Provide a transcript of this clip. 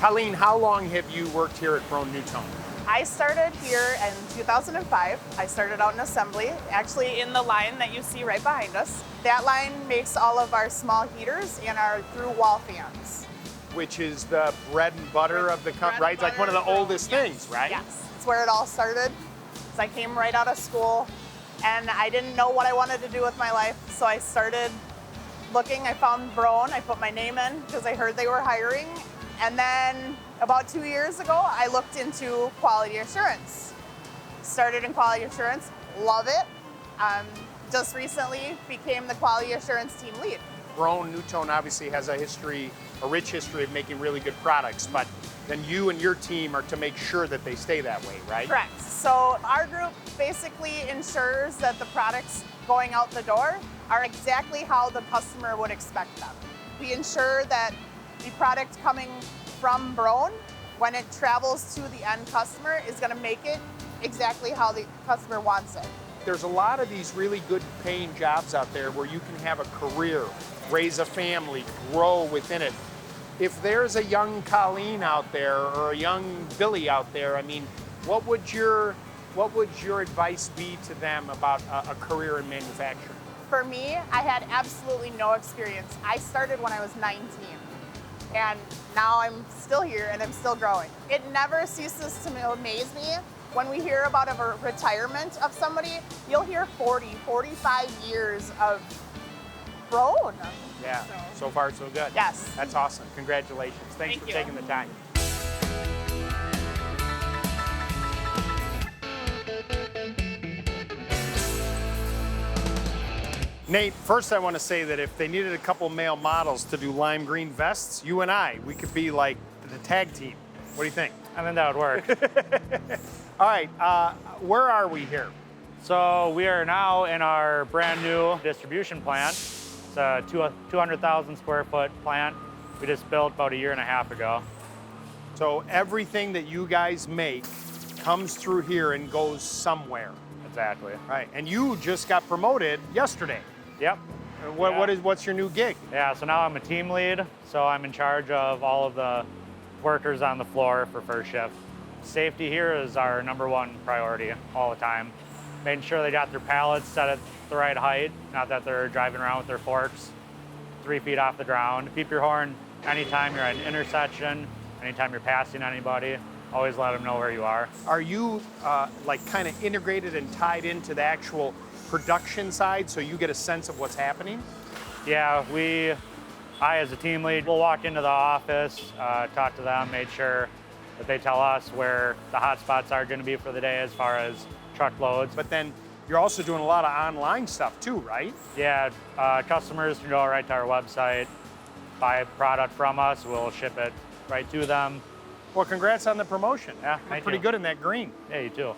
Colleen, how long have you worked here at Broan Nutone? I started here in 2005. I started out in assembly, actually in the line that you see right behind us. That line makes all of our small heaters and our through-wall fans. Which is the bread and butter of the company, right? It's like one of the oldest things, right? Yes, it's where it all started. So I came right out of school and I didn't know what I wanted to do with my life. So I started looking, I found Broan, I put my name in because I heard they were hiring. And then about 2 years ago, I looked into quality assurance. Started in quality assurance, love it. Just recently became the quality assurance team lead. Broan Nutone obviously has a rich history of making really good products, but then you and your team are to make sure that they stay that way, right? Correct. So our group basically ensures that the products going out the door are exactly how the customer would expect them. We ensure that the product coming from Broan, when it travels to the end customer, is going to make it exactly how the customer wants it. There's a lot of these really good paying jobs out there where you can have a career, raise a family, grow within it. If there's a young Colleen out there or a young Billy out there, I mean, what would your advice be to them about a career in manufacturing? For me, I had absolutely no experience. I started when I was 19. And now I'm still here and I'm still growing. It never ceases to amaze me when we hear about a retirement of somebody. You'll hear 40, 45 years of Broan. Yeah, so far so good. Yes. That's awesome. Congratulations. Thanks for taking the time. Nate, first I want to say that if they needed a couple male models to do lime green vests, you and we could be like the tag team. What do you think? I think that would work. All right, where are we here? So we are now in our brand new distribution plant. It's a 200,000 square foot plant. We just built about a year and a half ago. So everything that you guys make comes through here and goes somewhere. Exactly. All right, and you just got promoted yesterday. Yep. What's your new gig? Yeah, so now I'm a team lead, so I'm in charge of all of the workers on the floor for first shift. Safety here is our #1 priority all the time. Making sure they got their pallets set at the right height, not that they're driving around with their forks 3 feet off the ground. Beep your horn anytime you're at an intersection, anytime you're passing anybody. Always let them know where you are. Are you like kind of integrated and tied into the actual production side so you get a sense of what's happening? Yeah, I as a team lead will walk into the office, talk to them, make sure that they tell us where the hot spots are going to be for the day as far as truckloads. But then you're also doing a lot of online stuff too, right? Yeah, customers can go right to our website, buy a product from us, we'll ship it right to them. Well, congrats on the promotion. Yeah, You're pretty good in that green. Yeah, you too.